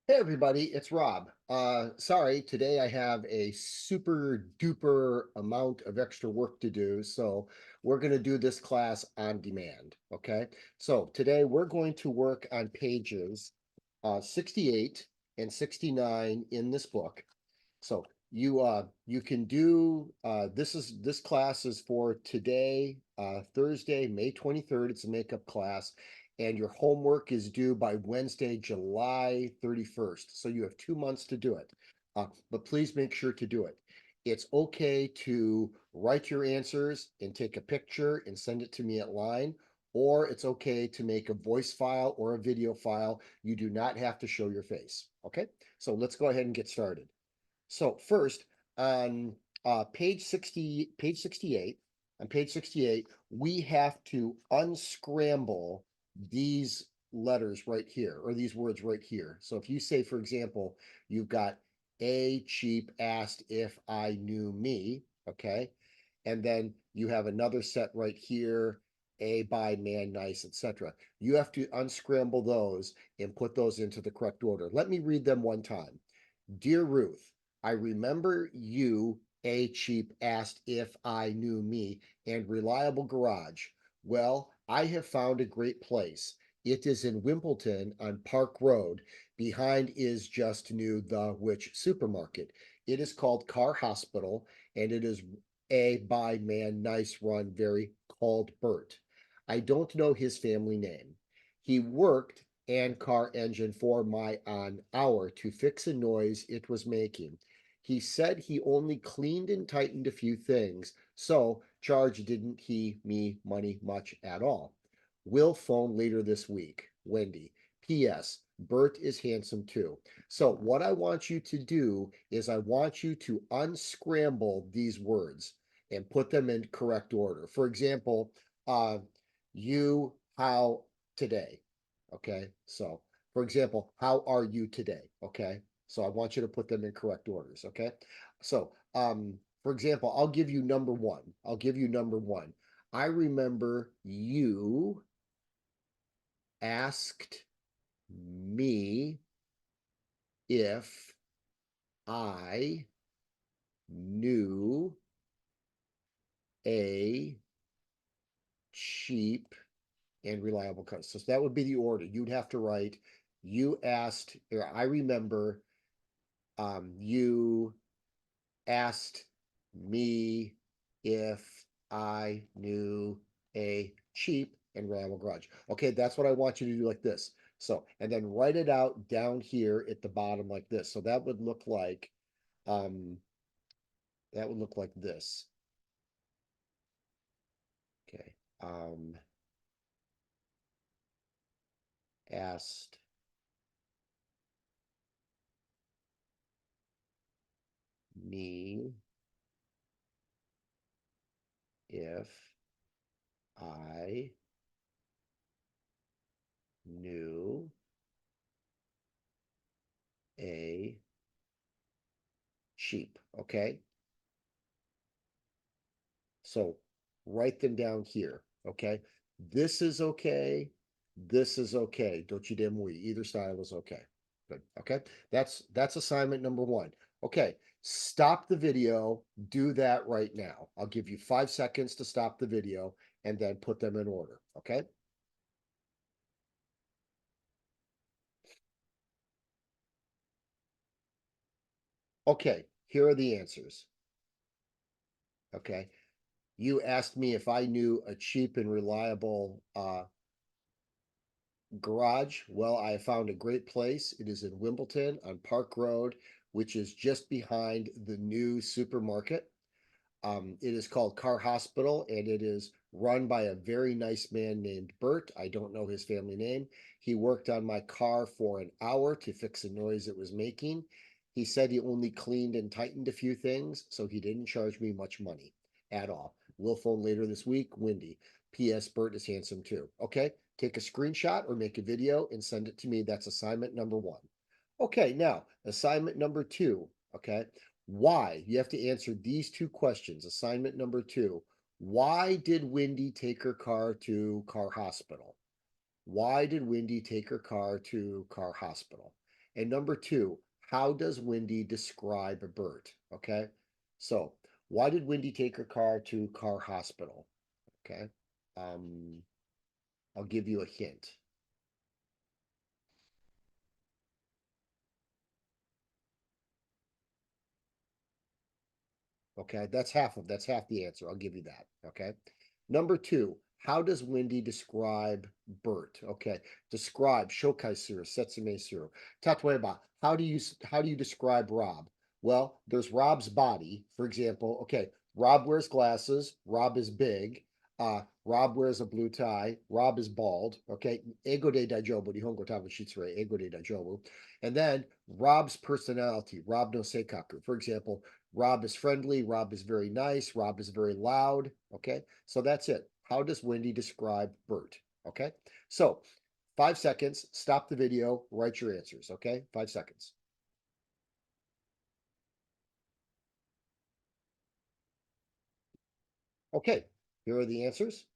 Hey everybody, it's Rob. Sorry, today I have a super duper amount of extra work to do, so we're going to do this class on demand. Okay, so today we're going to work on pages 68 and 69 in this book. So you can do this class is for today, Thursday, May 23rd. It's a makeup class, and your homework is due by Wednesday, July 31st. So you have 2 months to do it. But please make sure to do it. It's okay to write your answers and take a picture and send it to me at line, or it's okay to make a voice file or a video file. You do not have to show your face. Okay, so let's go ahead and get started. So first, on page 68, on page 68, we have to unscramble these letters right here, or these words right here. So if you say, for example, you've got a cheap asked if I knew me, okay? And then you have another set right here, a by man nice, etc. You have to unscramble those and put those into the correct order. Let me read them one time. Dear Ruth, I remember you, a cheap, asked if I knew me, and Reliable Garage. Well, I have found a great place. It is in Wimbledon on Park Road. Behind is just new the which supermarket. It is called Car Hospital, and it is a by man nice run very called Bert. I don't know his family name. He worked and car engine for my an hour to fix a noise it was making. He said he only cleaned and tightened a few things, so charge didn't he me money much at all. Will phone later this week. Wendy. P.S. Bert is handsome too. So what I want you to do is I want you to unscramble these words and put them in correct order. For example, you, how, today. Okay, so for example, how are you today? Okay, so I want you to put them in correct orders. Okay, so for example, I'll give you number one. I'll give you number one. I remember you asked me if I knew a cheap and reliable car. So that would be the order. You'd have to write, you asked, or I remember you asked me if I knew a cheap and reliable garage. Okay, that's what I want you to do like this. So, and then write it out down here at the bottom like this. So um, that would look like this. Okay. Asked me if I knew a cheap. Okay. So write them down here. Okay. This is okay. This is okay. Don't you dim we. Either style is okay. Good. Okay. That's assignment number one. Okay. Stop the video. Do that right now. I'll give you 5 seconds to stop the video and then put them in order. Okay. Okay. Here are the answers. Okay. You asked me if I knew a cheap and reliable garage. Well, I found a great place. It is in Wimbledon on Park Road, which is just behind the new supermarket. It is called Car Hospital, and it is run by a very nice man named Bert. I don't know his family name. He worked on my car for an hour to fix the noise it was making. He said he only cleaned and tightened a few things, so he didn't charge me much money at all. Will phone later this week. Windy. P.S. Bert is handsome too. Okay, take a screenshot or make a video and send it to me. That's assignment number one. Okay, now assignment number two. Okay, why? You have to answer these two questions. Assignment number two. Why did Wendy take her car to Car Hospital? Why did Wendy take her car to Car Hospital? And number two, how does Wendy describe Bert? Okay. So why did Wendy take her car to car hospital? Okay. Um, I'll give you a hint. Okay, that's half the answer. I'll give you that. Okay. Number two, how does Wendy describe Bert? Okay, describe shokai suru, setsume suru. Tatoeba, how do you describe Rob? Well, there's Rob's body, for example. Okay, Rob wears glasses. Rob is big. Rob wears a blue tie. Rob is bald. Okay, ego de daijobu, nihongo tabu shitsure, ego de daijobu. And then Rob's personality, Rob no seikaku. For example, Rob is friendly. Rob is very nice. Rob is very loud. Okay. So that's it. How does Wendy describe Bert? Okay. So 5 seconds. Stop the video. Write your answers. Okay. 5 seconds. Okay. Here are the answers.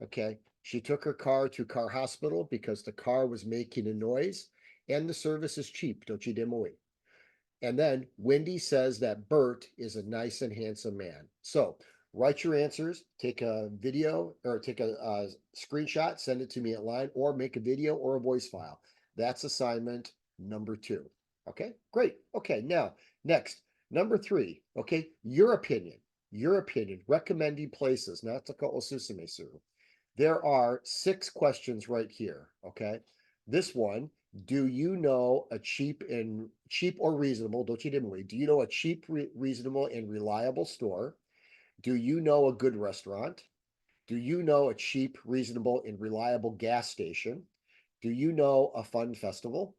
Okay. She took her car to car hospital because the car was making a noise and the service is cheap. Dochi demoi. And then Wendy says that Bert is a nice and handsome man. So write your answers, take a video or take a screenshot, send it to me at line, or make a video or a voice file. That's assignment number two. Okay, great. Okay, now next, number three. Okay, your opinion, recommending places, Natsuko Osusume Suru. There are 6 questions right here. Okay, this one, do you know a cheap or reasonable, do you know a cheap, reasonable, and reliable store? Do you know a good restaurant? Do you know a cheap, reasonable, and reliable gas station? Do you know a fun festival?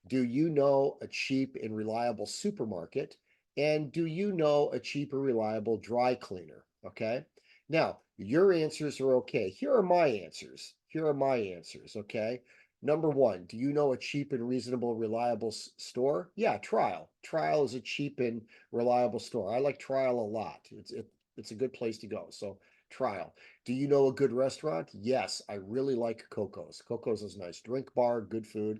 Do you know a cheap and reliable supermarket? And do you know a cheap or reliable dry cleaner? Okay. Now, your answers are okay. Here are my answers. Here are my answers. Okay. Number one, do you know a cheap and reasonable, reliable store? Yeah, Trial. Trial is a cheap and reliable store. I like Trial a lot. It's a good place to go. So, Trial. Do you know a good restaurant? Yes, I really like Coco's. Coco's is nice. Drink bar, good food.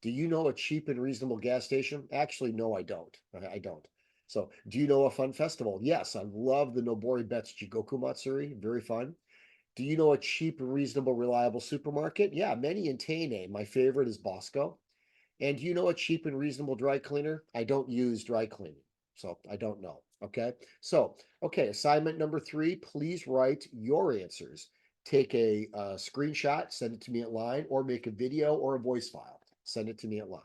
Do you know a cheap and reasonable gas station? Actually, no, I don't. I don't. So, do you know a fun festival? Yes, I love the Nobori Bets Jigoku Matsuri. Very fun. Do you know a cheap, reasonable, reliable supermarket? Yeah, many in Teine. My favorite is Bosco. And do you know a cheap and reasonable dry cleaner? I don't use dry cleaning, so I don't know. Okay. So, okay, assignment number three, please write your answers. Take a screenshot, send it to me at line, or make a video or a voice file. Send it to me at line.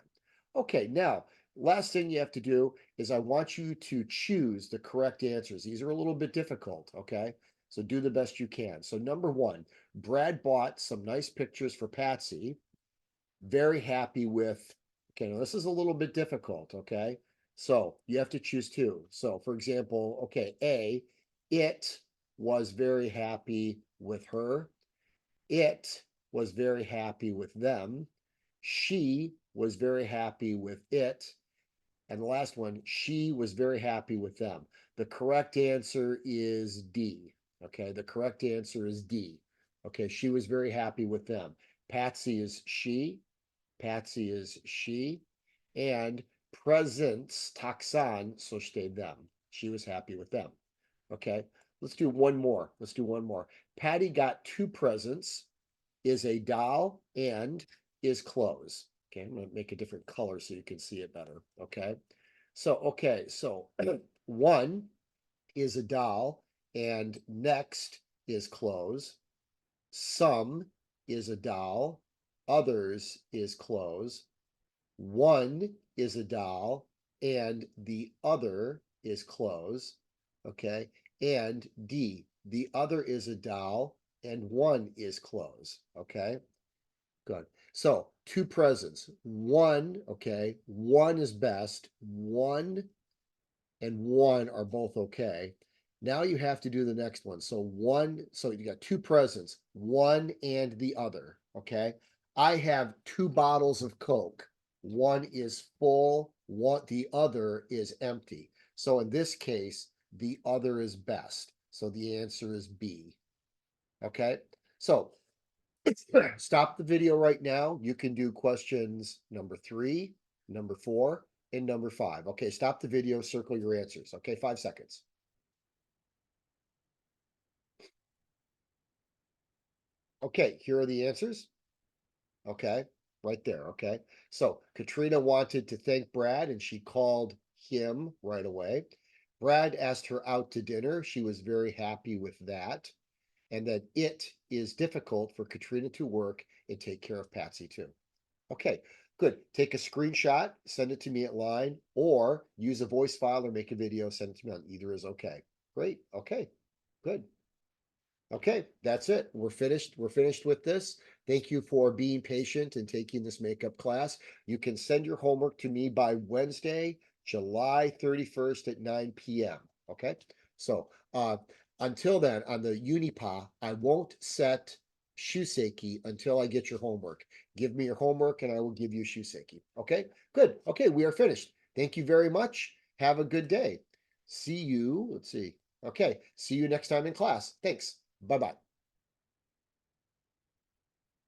Okay, now, last thing you have to do is I want you to choose the correct answers. These are a little bit difficult, okay? So do the best you can. So, number one, Brad bought some nice pictures for Patsy. Very happy with, okay, now this is a little bit difficult, okay? So you have to choose two. So for example, okay, A, it was very happy with her. It was very happy with them. She was very happy with it. And the last one, she was very happy with them. The correct answer is D. Okay, the correct answer is D. Okay, she was very happy with them. Patsy is she. Patsy is she. And presents, taksan, soshite them. She was happy with them. Okay, let's do one more. Let's do one more. Patty got 2 presents, is a doll, and is clothes. Okay, I'm going to make a different color so you can see it better. Okay, so one is a doll, and next is clothes. Some is a doll, others is clothes. One is a doll, and the other is clothes. Okay, and D, the other is a doll, and one is clothes. Okay, good. So 2 presents. One, okay, one is best. One and one are both okay. Now you have to do the next one. So you got 2 presents, one and the other. Okay. I have 2 bottles of Coke. One is full, the other is empty. So in this case, the other is best. So the answer is B. Okay. So Stop the video right now. You can do questions number 3, number 4, and number 5. Okay, stop the video, circle your answers. Okay, 5 seconds. Okay, here are the answers. Okay, right there. Okay, so Katrina wanted to thank Brad and she called him right away. Brad asked her out to dinner. She was very happy with that. And that it is difficult for Katrina to work and take care of Patsy too. Okay, good. Take a screenshot, send it to me at line, or use a voice file or make a video, send it to me on either is okay. Great. Okay, good. Okay, that's it. We're finished. We're finished with this. Thank you for being patient and taking this makeup class. You can send your homework to me by Wednesday, July 31st at 9 p.m. Okay, so until then, on the Unipa, I won't set Shuseki until I get your homework. Give me your homework and I will give you Shuseki. Okay, good. Okay, we are finished. Thank you very much. Have a good day. See you. Let's see. Okay, see you next time in class. Thanks. Bye bye.